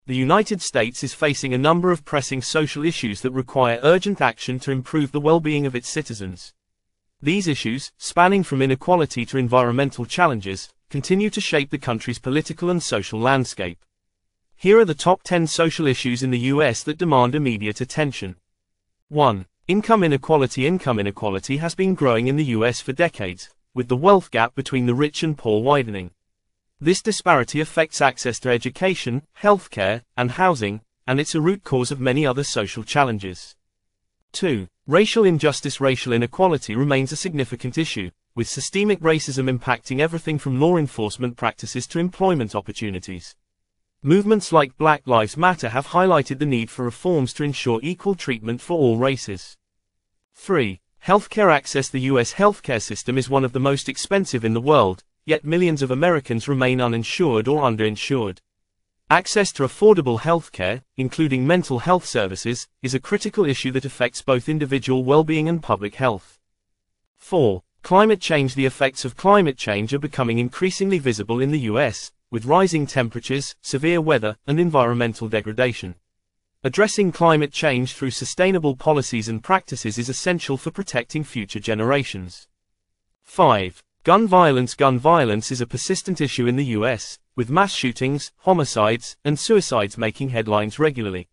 the United States is facing a number of pressing social issues that require urgent action to improve the well-being of its citizens. These issues, spanning from inequality to environmental challenges, continue to shape the country's political and social landscape. Here are the top 10 social issues in the US that demand immediate attention. 1. Income inequality. Income inequality has been growing in the US for decades, with the wealth gap between the rich and poor widening. This disparity affects access to education, healthcare, and housing, and it's a root cause of many other social challenges. 2. Racial injustice. Racial inequality remains a significant issue, with systemic racism impacting everything from law enforcement practices to employment opportunities. Movements like Black Lives Matter have highlighted the need for reforms to ensure equal treatment for all races. 3. Healthcare access. The US healthcare system is one of the most expensive in the world, yet millions of Americans remain uninsured or underinsured. Access to affordable healthcare, including mental health services, is a critical issue that affects both individual well-being and public health. 4. Climate change. The effects of climate change are becoming increasingly visible in the US, with rising temperatures, severe weather, and environmental degradation. Addressing climate change through sustainable policies and practices is essential for protecting future generations. 5. Gun violence. Gun violence is a persistent issue in the US, with mass shootings, homicides, and suicides making headlines regularly.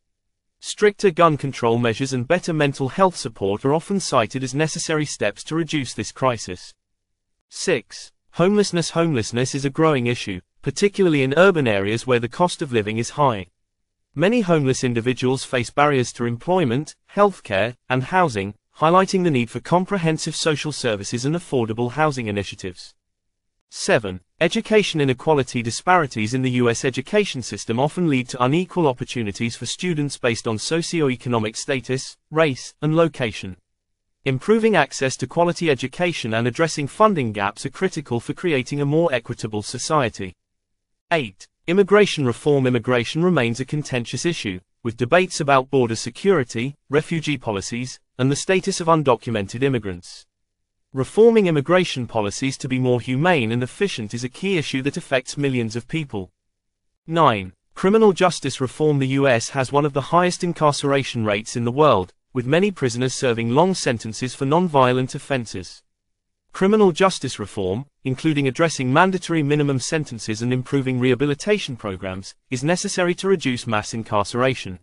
Stricter gun control measures and better mental health support are often cited as necessary steps to reduce this crisis. 6. Homelessness. Homelessness is a growing issue, particularly in urban areas where the cost of living is high. Many homeless individuals face barriers to employment, healthcare, and housing, highlighting the need for comprehensive social services and affordable housing initiatives. 7. Education inequality. Disparities in the US education system often lead to unequal opportunities for students based on socioeconomic status, race, and location. Improving access to quality education and addressing funding gaps are critical for creating a more equitable society. 8. Immigration reform. Immigration remains a contentious issue, with debates about border security, refugee policies, and the status of undocumented immigrants. Reforming immigration policies to be more humane and efficient is a key issue that affects millions of people. 9. Criminal justice reform. The US has one of the highest incarceration rates in the world, with many prisoners serving long sentences for non-violent offenses. Criminal justice reform, including addressing mandatory minimum sentences and improving rehabilitation programs, is necessary to reduce mass incarceration.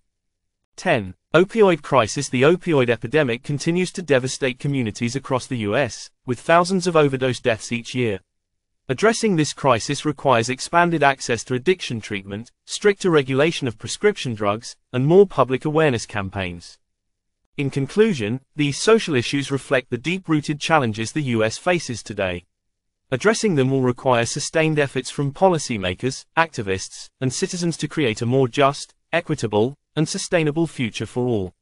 10. Opioid crisis. The opioid epidemic continues to devastate communities across the US, with thousands of overdose deaths each year. Addressing this crisis requires expanded access to addiction treatment, stricter regulation of prescription drugs, and more public awareness campaigns. In conclusion, these social issues reflect the deep-rooted challenges the US faces today. Addressing them will require sustained efforts from policymakers, activists, and citizens to create a more just, equitable, and sustainable future for all.